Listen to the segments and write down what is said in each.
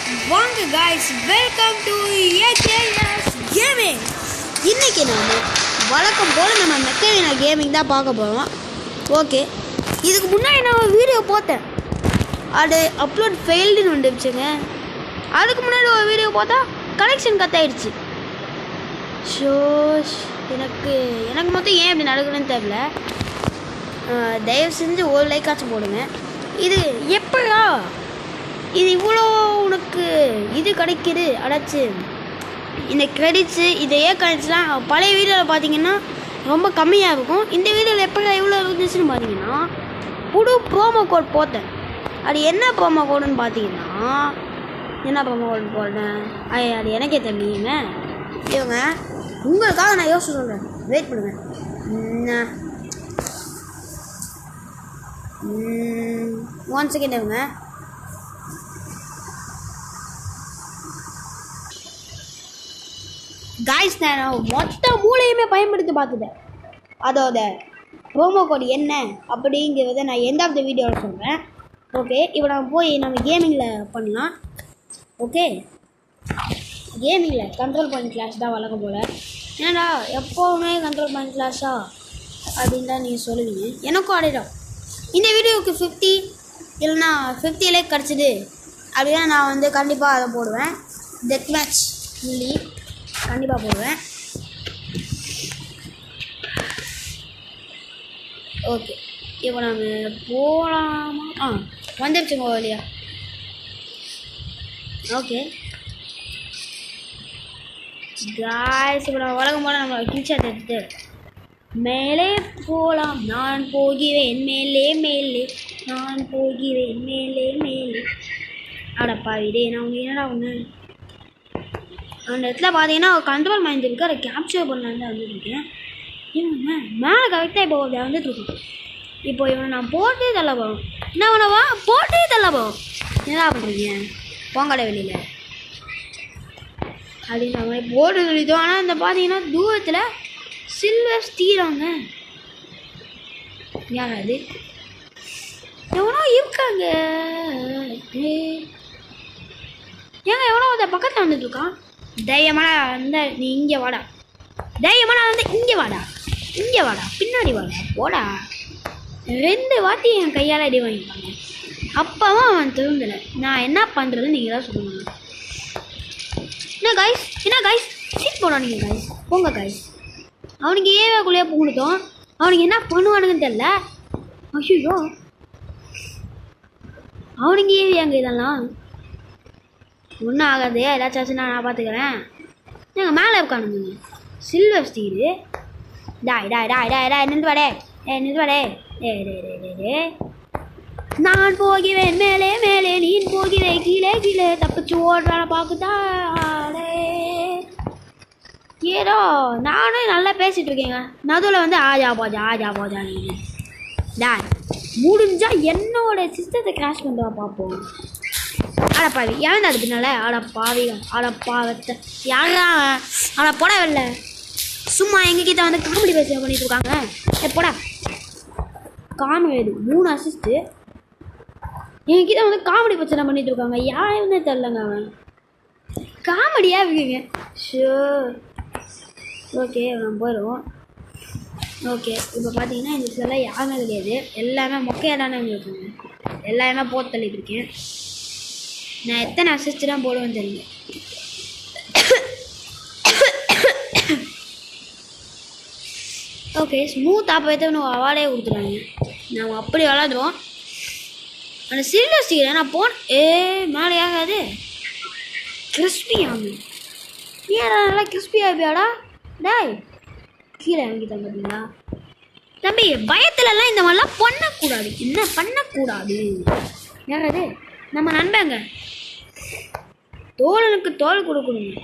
வாங்க guys, welcome to AKS gaming. இன்னைக்கு நாம வழக்கம் போல் நம்ம மெக்கானினா கேமிங் தான் பார்க்க போகிறோம். ஓகே, இதுக்கு முன்னாடி நான் வீடியோ போட்டேன், அது அப்லோட் ஃபெயில்டுன்னு வந்துடுச்சுங்க. அதுக்கு முன்னாடி ஒரு வீடியோ பார்த்தா கனெக்ஷன் கட்டாயிடுச்சு. ஷோ எனக்கு மொத்தம் ஏன் இப்படி நடக்குதுன்னு தெரியல. தயவு செஞ்சு ஒரு லைக்காச்சும் போடுங்க. இது எப்படா இது இவ்வளோ உனக்கு இது கிடைக்கிது அடைச்சி இந்த கிரெடிட்ஸு இதையே கிரெடிட்ஸ்லாம் பழைய வீடியோவில் பார்த்தீங்கன்னா ரொம்ப கம்மியாக இருக்கும். இந்த வீடியோவில் எப்படி இவ்வளோ இருந்துச்சுன்னு பார்த்தீங்கன்னா புது ப்ரோமோ கோட் போட்டேன். அது என்ன ப்ரோமோ கோடுன்னு பார்த்தீங்கன்னா என்ன ப்ரோமோ கோட் போட்டேன் அது எனக்கே தெரியுங்க. இவங்க உங்களுக்காக நான் யோசிச்சு சொல்கிறேன், வெயிட் பண்ணுங்கள். 1 செகண்ட் இவங்க. காய்ஸ், நான் மொத்த மூளையுமே பயன்படுத்தி பார்த்துட்டேன். அதோட ப்ரோமோ கோட் என்ன அப்படிங்கிறத நான் எந்த ஆஃப் த வீடியோவில் சொல்கிறேன். ஓகே, இப்போ நம்ம போய் நம்ம கேமிங்கில் பண்ணலாம். ஓகே, கேமிங்கில் கண்ட்ரோல் பாயிண்ட் கிளாஸ் தான் வழக்கம் போல். ஏன்னா எப்போவுமே கண்ட்ரோல் பாயிண்ட் கிளாஸா அப்படின்னு தான் நீங்கள் சொல்லுவீங்க. எனக்கும் அடையிடும். இந்த வீடியோவுக்கு 50 இல்லைனா 50 லைக் கிடச்சிது அப்படின்னா நான் வந்து கண்டிப்பாக அதை போடுவேன். டெத் மேட்ச் சொல்லி கண்டிப்பாக போடுவேன். ஓகே, இப்போ நாங்கள் போகலாமா? வந்துடுச்சுங்க வழியா. ஓகே காய்ஸ், இப்போ நம்ம வழக்கம் போல் நம்ம கில்ஷாட் எடுத்து மேலே போகலாம். நான் போகிறேன் மேலே மேலே, நான் போகிறேன் மேலே மேலே. அடப்பா இதே நான் உங்க என்னடா ஒன்று அந்த இடத்துல பார்த்தீங்கன்னா கண்ட்ரோல் மைண்ட் இருக்குது, அதை கேப்சர் பண்ணலான்னு தான் வந்துட்டுருக்கேன். இவங்க மேலே கரெக்டாக இப்போ வந்துட்டுருக்கோம். இப்போ இவனை நான் போட்டே தள்ள போகிறோம். என்ன பண்ணவா போட்டே தள்ள போகிறோம். என்னடா பண்ணுறீங்க போங்கடை வெளியில் அப்படின்னு மாதிரி போட்டு சொல்லிட்டோம். ஆனால் இந்த பார்த்தீங்கன்னா தூரத்தில் சில்வர் ஸ்டீராங்க. யார் அது? எவனோ இருக்காங்க. ஏங்க எவனோ அந்த பக்கத்தில் வந்துட்டுருக்கான். தைரியமான அந்த நீ இங்கே வாடா, தைரியமான வந்து இங்கே வாடா, இங்கே வாடா, பின்னாடி வாடா, போடா. 2 வாட்டி என் கையால் அடி வாங்கிப்பாங்க. அப்பவும் அவன் திருந்தலை. நான் என்ன பண்ணுறதுன்னு நீங்கள் தான் சொல்லணும். என்ன காய்ஸ் சீட் போடா நீங்கள் காய்ஸ், போங்க காய்ஸ். அவனுக்கு ஏவாக்குள்ளேயே போகணும். அவனுக்கு என்ன பண்ணுவானுங்கன்னு தெரில. ஐயோ, அவனுக்கு ஏவி அங்கே இதெல்லாம் ஒன்றும் ஆகாது. ஏதாச்சும் நான் பார்த்துக்கிறேன். நாங்கள் மேலே இருக்கானுங்க சில்வர் ஸ்டீரு. டாய் டாய் டாய் டாய் டாய் நின்று வாடே, நின்று வாடே. நான் போகிறேன் மேலே மேலே, நீ போகிறேன் கீழே கீழே, தப்பிச்சு ஓடுறான பார்க்குதாடே. ஏதோ நானும் நல்லா பேசிகிட்டு இருக்கேங்க, நடுவில் வந்து ஆஜா பாஜா ஆஜா பாஜா. நீங்கள் டாய் முடிஞ்சால் என்னோட சிஸ்டத்தை கிராஷ் பண்ணுவா பார்ப்போம். அடப்பாவி ஏன் அது பின்னால? அடப்பாவிகள், அடப்பாவத்தை யாரா அட போடவில்லை. சும்மா எங்ககிட்ட வந்து காமெடி பேச பண்ணிட்டு இருக்காங்க. போடா கான்வேது 3 அசிஸ்ட்டு எங்ககிட்ட வந்து காமெடி பிரச்சனை பண்ணிட்டு இருக்காங்க. யாருன்னே தெரிலங்க. அவன் காமெடியாக இருக்குங்க. ஷோ ஓகே, நம்ம போயிடுவோம். ஓகே, இப்போ பார்த்தீங்கன்னா இந்த சில யாருமே கிடையாது, எல்லாமே மொக்கையாக தானே இருக்குங்க. எல்லாமே போட்டு தள்ளிட்டு இருக்கேன். நான் எத்தனை அசிஸ்ட் தான் போடுவேன்னு தெரியல. ஓகே, ஸ்மூத் ஆப்பத்தை அவார்டே கொடுத்துருவாங்க. நாம் அப்படி விளாடுவோம். அந்த சில்வர் ஸ்டீரை நான் மேலே ஆகாது. கிறிஸ்பி ஆகும். ஏன் நல்லா கிறிஸ்பி ஆகியாடா டாய். கீழே இறங்கிட்டேன் பார்த்தீங்களா தம்பி. பயத்துலலாம் இந்த மாதிரிலாம் பண்ணக்கூடாது. என்ன பண்ணக்கூடாது? யாராவது நம்ம நண்பங்க. தோழனுக்கு தோல் கொடுக்கணுங்க.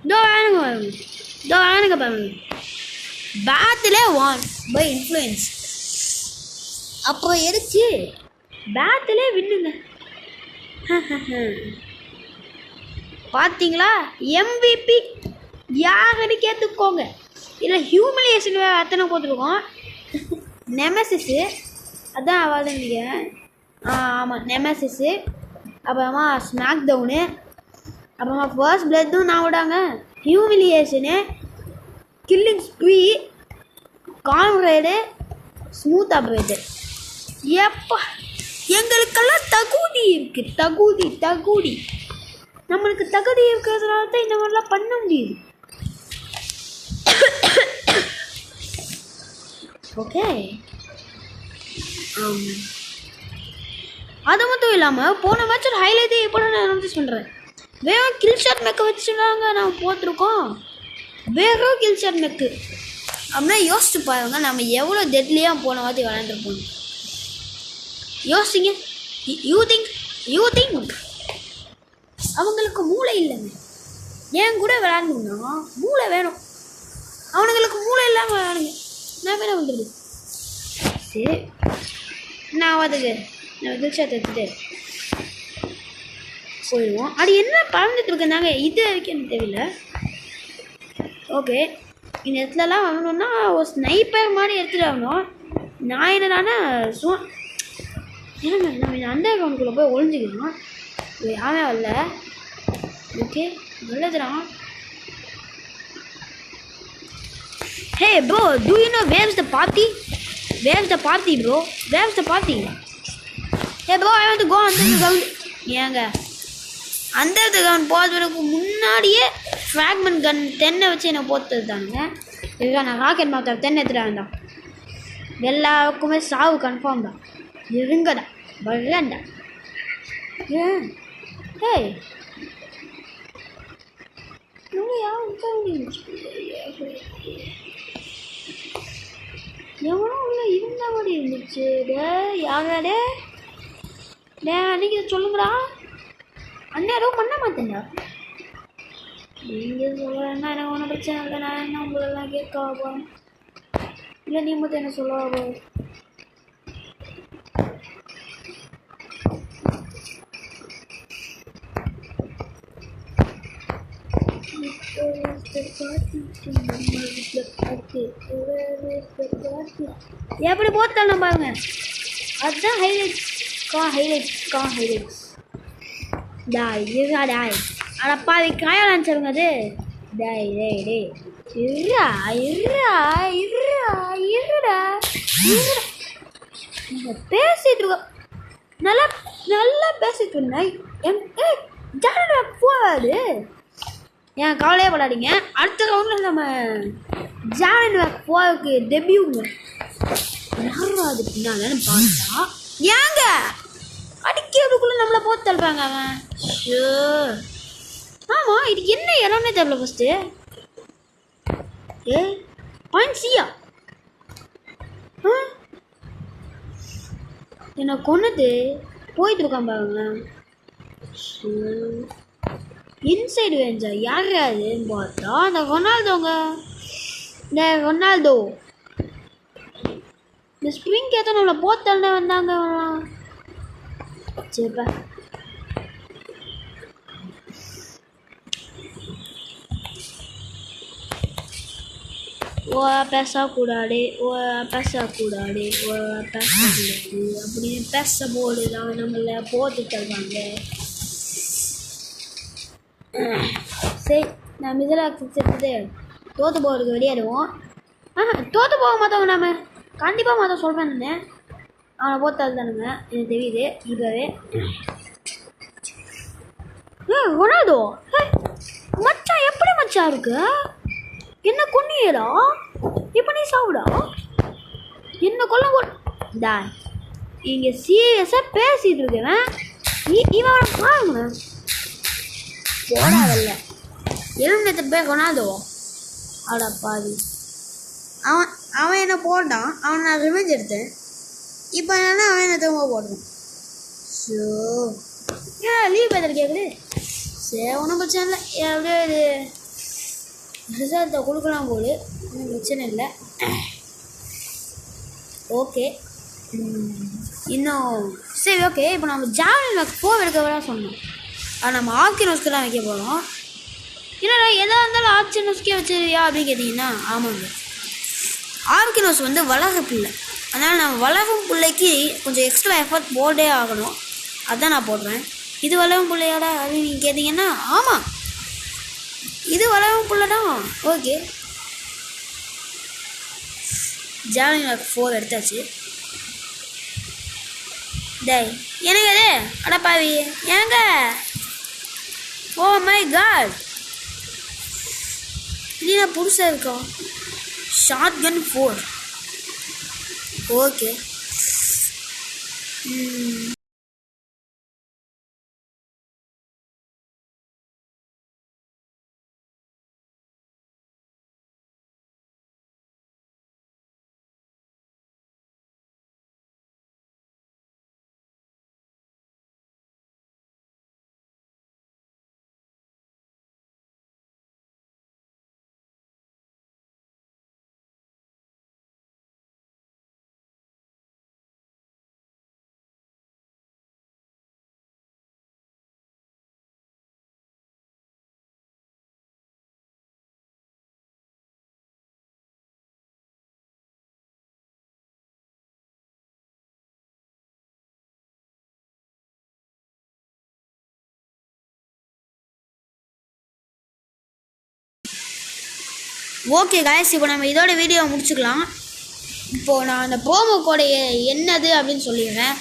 இதோ வேணுங்க பாருங்க. பேத்தில் 1 பை இன்ஃப்ளூயன்ஸ். அப்புறம் எரிச்சு பேத்தில் வின்னுங்க. பார்த்தீங்களா MVP யாருன்னு கேட்டுக்கோங்க. இல்லை ஹியூமிலியேஷன் வேறு அத்தனை போட்டுருக்கோம். நெமசிஸு அதான் ஆகாது. நீங்கள் ஆமாம் நெமசிஸு, அப்புறமா ஸ்மாக் டவுனு, அப்புறமா ஃபர்ஸ்ட் பிளட்டும் நான் விடாங்க, ஹியூமிலியேஷனு, கில்லிங் ஸ்ப்ரீ, கான்ரேடு, ஸ்மூத் ஆப்ரேட்டர். எப்பா எங்களுக்கெல்லாம் தகுதி இருக்குது, தகுதி நம்மளுக்கு தகுதி இருக்கிறதுனால தான் இந்த மாதிரிலாம் பண்ண முடியுது. ஓகே, அது மட்டும் இல்லாமல் போன மேட்சோட ஹைலைட்டே இப்போ நான் நோட்டீஸ் பண்ணுறேன். வேற கில் ஷாட் மெக்கை வச்சுட்டாங்க, நான் போட்டிருக்கோம் வேற கில் ஷாட் மெக்கு. அப்படின்னா யோசிச்சு பாருங்க நம்ம எவ்வளோ டெட்லியாக போன வாட்டி விளையாண்டுருப்போம். யோசிங்க. யூ திங்க் அவங்களுக்கு மூளை இல்லைங்க. ஏன் கூட விளையாடணும்னா மூளை வேணும், அவனுங்களுக்கு மூளை இல்லாமல் விளையாடுங்க. நான் என்ன பண்ணுறது? சரி நான் அதுக்கு நம்ம கில்ஷாட் எடுத்துட்டு போயிடுவோம். அது என்ன பறந்துட்டு இருக்கேன்னாங்க இது வரைக்கும் எனக்கு தெரியல. ஓகே, இந்த இடத்துலலாம் வாங்கணுன்னா ஒரு ஸ்னைப்பர் மாதிரி எடுத்துகிட்டு ஆகணும். நான் என்னடானா ஏன்னா நம்ம இந்த அண்டர் கிரவுண்டுக்குள்ளே போய் ஒழிஞ்சிக்கணும். யாவே வரல. ஓகே நல்லதுதான். Hey bro, do you know where's the party? Where's the party bro, where's the party? Hey bro, I want to go under the ground. ஏங்க அண்டர் தி கிரவுண்ட் போகிறதுக்கு முன்னாடியே ஃப்ராக்மெண்ட் கன் 10 வச்சு என்ன போட்டுது தானுங்க. இதுதான் நான் ராக்கெட் மாத்திர 10 எடுத்துகிட்டு வந்தேன். எல்லாருக்குமே சாவு கன்ஃபார்ம் தான். இருங்கடா வரேன்டா. ஏன் ஏய் எவனோ உள்ள இருந்த மாதிரி இருந்துச்சு. யாராடே அன்னைக்கு சொல்லுங்கடா. அண்ணன் எதுவும் பண்ண மாட்டேன்டா. நீங்கள் சொல்கிறேன்னா எனக்கு ஒன்றும் பிரச்சனை இல்லை. நான் என்ன உங்களெல்லாம் கேட்க போகிறேன்? இல்லை நீ மட்டும் என்ன சொல்ல போகிறேன்? எப்படி போத்தாலும் பாருங்க, அதுதான் ஹைலைட்ஸ். டாய் இருடா டாய், அடப்பா அது காயலாம் சொல்லுங்க. அது டாய் டேய் டே இருடா பேசிட்டு இருக்கோம். நல்லா பேசிட்டு இருந்தேன். போகாது ஏன் கவலையே படாதீங்க. அடுத்த ரவுண்டில் நம்ம ஜாலின் போகிறதுக்கு டெபியூங்க. யாரும் அது பின்னாலன்னு பார்த்தா ஏங்க அடிக்கிறதுக்குள்ளே நம்மளை போட்டு தள்ளுறாங்க அவன். ஆமாம் இது என்ன இடம்னே தெரியல. ஃபஸ்ட்டு பாயிண்ட் சியா என்னை கொண்டுட்டு போயிட்டு இருக்கான் பாருங்களேன். இன்சைடு வேஞ்சா யார் அதுன்னு பார்த்தா அந்த ரொனால்டோங்க. இந்த ரொனால்டோ இந்த ஸ்ப்ரிங் ஏற்ற நம்மளை போத்தல்ல வந்தாங்க. சரிப்பா பேசக்கூடாது அப்படின்னு பேச போது தான் நம்மளை போட்டு தருவாங்க. சரி நம்ம இதில் செத்துட்டு தோற்று போகிறதுக்கு வெளியாடுவோம். தோற்று போக மாட்டோங்க. நம்ம கண்டிப்பாக மாட்டோம் சொல்கிறேன்னு அவனை போத்தாது தானுங்க. எனக்கு தெரியுது இப்போவே. ரொனால்டோ மச்சான் எப்படி மச்சான் இருக்கு? என்ன கொன்னியடா? இப்போ நீ சாவுடா. என்ன கொல்ல போடா. இங்கே சீரியஸாக பேசிகிட்டு இருக்கேன். இவன் பாருங்க போடாதல்ல 78 பேர் ரொனால்டோ. அடப்பாது அவன் என்ன போட்டான். அவன் நான் ரிவெஞ்ச் எடுத்தேன். இப்போ என்னன்னா அவன் என்ன திரும்ப போடுறான். ஸோ ஏன் லீவ் எதில் கேட்குது? சரி ஒன்றும் பிரச்சனை இல்லை. எப்படியோ இது ரிசல்ட்டை கொடுக்கலாம் போது ஒன்றும் பிரச்சனை இல்லை. ஓகே இன்னும் சரி ஓகே. இப்போ நம்ம ஜாலின் போக எடுக்க சொன்னோம். அது நம்ம ஆர்கினோஸ்க்கு தான் வைக்க போகிறோம். இல்லைடா எதாக இருந்தாலும் ஆர்கினோஸ்க்கே வச்சுருவியா அப்படின்னு கேட்டிங்கன்னா ஆமாங்க. ஆர்கினோஸ் வந்து வளர பிள்ளை. அதனால் நான் வளரும் பிள்ளைக்கு கொஞ்சம் எக்ஸ்ட்ரா எஃபர்ட் போட்டே ஆகணும். அதுதான் நான் போடுறேன். இது வளரும் பிள்ளையோட அப்படின்னு நீங்கள் கேட்டிங்கன்னா ஆமாம், இது வளரும் பிள்ளை தான். ஓகே, ஜாலின் 4 எடுத்தாச்சு. டேய் எனக்கு அது அடப்பாவி ஏங்க. ஓ மை காட், இல்லைனா புதுசாக இருக்கோம். ஷாட்கன் 4. ஓகே, ஓகே காய்ஸ், இப்போ நம்ம இதோட வீடியோ முடிச்சுக்கலாம். இப்போது நான் அந்த ப்ரோமோ கோடு என்னது அப்படின்னு சொல்லிடுறேன்.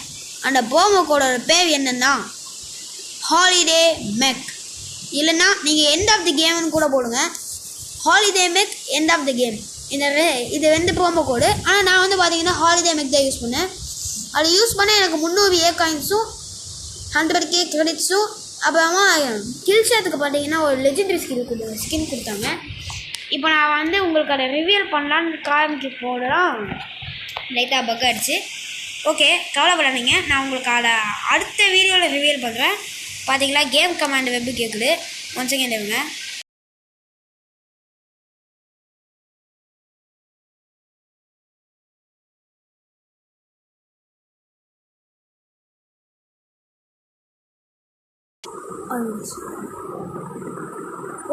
அந்த ப்ரோமோ கோடோட பேர் என்னன்னா ஹாலிடே மெக். இல்லைன்னா நீங்கள் எண்ட் ஆஃப் தி கேம்னு கூட போடுங்க. ஹாலிடே மெக் எண்ட் ஆஃப் தி கேம். இது 2 ப்ரோமோ கோடு. ஆனால் நான் வந்து பார்த்தீங்கன்னா ஹாலிடே மெக் தான் யூஸ் பண்ணேன். அது யூஸ் பண்ண எனக்கு 300 ஏ காயின்ஸும் 100K கிரெடிட்ஸும் அப்புறமா கில்ஷாத்துக்கு பார்த்தீங்கன்னா ஒரு லெஜெண்டரி ஸ்கின் கொடுத்தாங்க. இப்போ நான் வந்து உங்களுக்கு அதை ரிவீல் பண்ணலான்னு காமிக்க போடலாம். லைட்டாக பக் ஆகிடுச்சு. ஓகே, கவலைப்படாதீங்க, நான் உங்களுக்கு அதை அடுத்த வீடியோவில் ரிவீல் பண்ணுறேன். பார்த்தீங்களா, கேம் கமாண்ட் வெப்பு கேட்குது. 1 செகண்ட் இருங்க.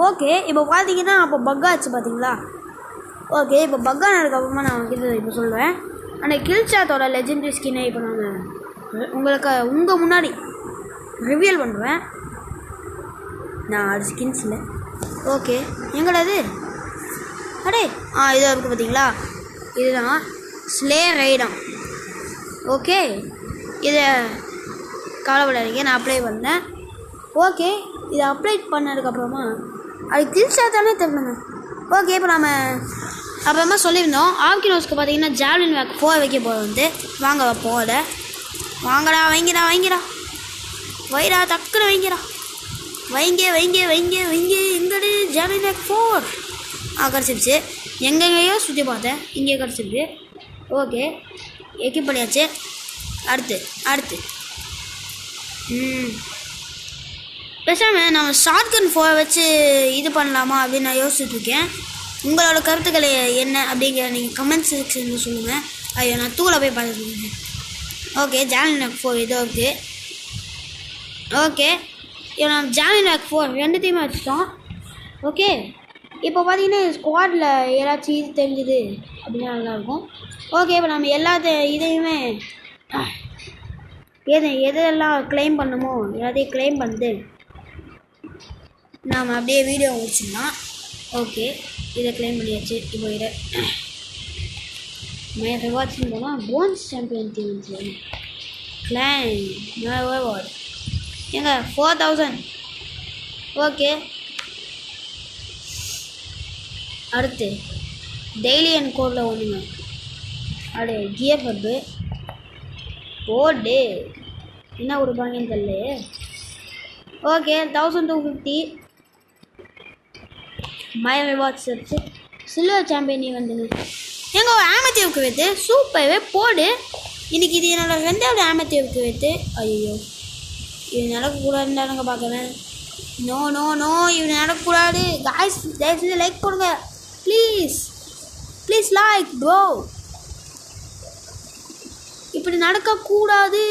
ஓகே, இப்போ பார்த்தீங்கன்னா அப்போ பக்காச்சு பார்த்தீங்களா. ஓகே, இப்போ பக்கானதுக்கப்புறமா நான் வந்து இப்போ சொல்லுவேன். அந்த கில்சாத்தோட லெஜெண்டரி ஸ்கின்னை இப்போ நான் உங்களுக்கு உங்கள் முன்னாடி ரிவீல் பண்ணுவேன். நான் அது ஸ்கின்ஸ் இல்லை. ஓகே, எங்கடா இது? அடே இதாக இருக்குது பார்த்தீங்களா, இதுதான் ஸ்லே ரைடம். ஓகே, இதை கவலைப்படாதீங்க, நான் அப்ளை பண்ணேன். ஓகே, இதை அப்ளை பண்ணதுக்கப்புறமா அது கில்ஷாத்தானே தெரியலங்க. ஓகே, இப்போ நம்ம அப்புறமா சொல்லியிருந்தோம் ஆர்கினோஸ்க்கு பார்த்தீங்கன்னா ஜாவ்லின் வேக் 4 வைக்க போகிறோம். வந்து வாங்க போகல, வாங்கடா வைங்கடா வைடா டக்குன்னு வைங்க எங்கடி ஜாவ்லின் வேக் 4 கிடச்சிருச்சு. எங்கெங்கேயோ சுற்றி பார்த்தேன், இங்கே கிடச்சிருக்கு. ஓகே, எக்யூப் பண்ணியாச்சு. அடுத்து பேசாமல் நம்ம ஷாட்கன் 4 வச்சு இது பண்ணலாமா அப்படின்னு நான் யோசிச்சுட்ருக்கேன். உங்களோட கருத்துக்களை என்ன அப்படிங்கிற நீங்கள் கமெண்ட் செக்ஷனில் சொல்லுங்கள். ஐயோ, நான் தூளை போய் பார்த்துருக்கேன். ஓகே, ஜாவ்லின் வேக் 4 இதோ இருக்குது. ஓகே, இப்போ நம்ம ஜாவ்லின் வேக் 4 2த்தையுமே வச்சுட்டோம். ஓகே, இப்போ பார்த்தீங்கன்னா ஸ்குவாடில் ஏதாச்சும் இது தெரிஞ்சுது அப்படின்னா நல்லாயிருக்கும். ஓகே, இப்போ நம்ம இதையுமே எதெல்லாம் கிளைம் பண்ணுமோ எல்லாத்தையும் கிளைம் பண்ணிட்டு நாம் அப்படியே வீடியோ முடிச்சிடலாம். ஓகே, இதை கிளைம் பண்ணியாச்சு. இப்போ இதை ரிவார்ட்ஸ்ன்னு போனால் போன்ஸ் சாம்பியன் டீம் கிளைம் ரிவார்டு எங்க 4000. ஓகே, அடுத்து டெய்லி அண்ட் கோடில் ஒன்றுங்க. அப்படியே கியர் பப்பு போடு என்ன கொடுப்பாங்கன்னு தெரியல. ஓகே, 1250 மை ரிவார்ட்ஸ் வச்சு சில்வர் சாம்பியன் வந்துங்க. எங்க ஒரு ஆமத்தியவுக்கு வைத்து சூப்பராகவே போடு. இன்றைக்கி இது என்னோடய 2வது ஆமத்தியவுக்கு வைத்து. ஐயோ, இது நடக்கக்கூடாதுன்னு தானங்க பார்க்குறேன். நோ இது நடக்கக்கூடாது. காய்ஸ் தயவுசெய்து லைக் போடுங்க ப்ளீஸ் லைக் ப்ரோ. இப்படி நடக்கக்கூடாது.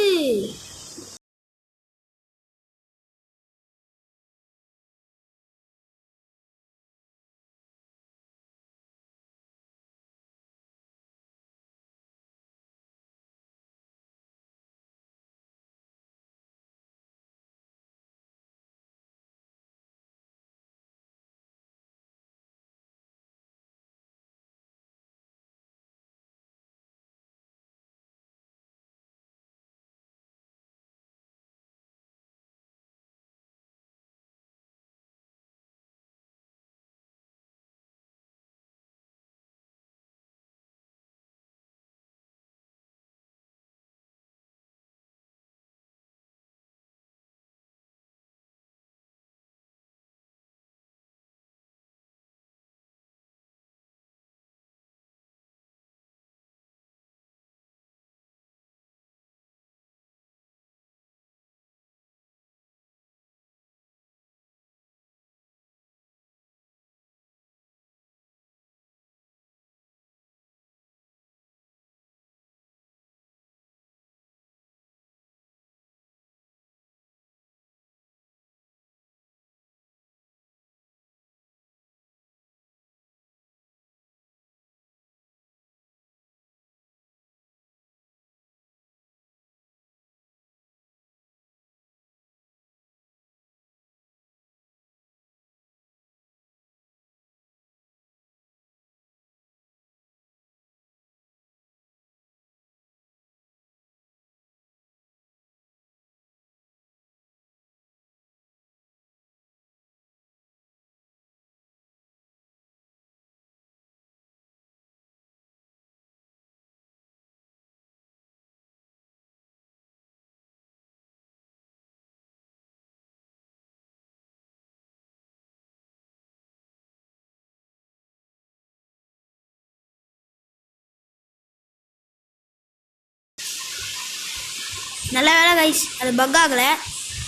நல்ல வேலை கைஸ், அது பக் ஆகலை.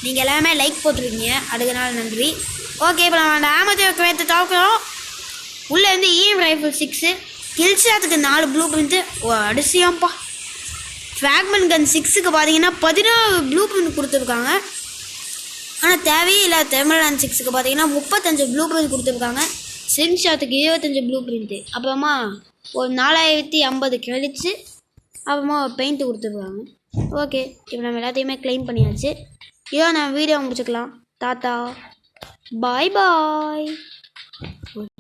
நீங்கள் எல்லாமே லைக் போட்டிருக்கீங்க, அதுக்குனால நன்றி. ஓகே, இப்போ நம்ம அந்த ஆமத்தை வைத்து தாக்குறோம். உள்ளே வந்து EM ரைஃபிள் 6 கில்ஷாத்துக்கு 4 ப்ளூ பிரிண்ட்டு. ஓ அடிசியாம்ப்பா. ஃப்ராக்மெண்ட் கன் 6க்கு பார்த்தீங்கன்னா 14 ப்ளூ பிரிண்ட் கொடுத்துருக்காங்க. ஆனால் தேவையே இல்லை. தெர்மலான் 6க்கு பார்த்தீங்கன்னா 35 ப்ளூ பிரிண்ட் கொடுத்துருக்காங்க. ஸ்லிங் ஷாட்டுக்கு 25 ப்ளூ பிரிண்ட்டு. அப்புறமா ஒரு 4050 கிரெடிட்ஸு, அப்புறமா ஒரு பெயிண்ட்டு கொடுத்துருக்காங்க. ஓகே, இப்போ நம்ம எல்லாத்தையுமே க்ளைம் பண்ணியாச்சு. இதோ நான் வீடியோ முடிச்சுக்கலாம். டாட்டா, பாய் பாய்.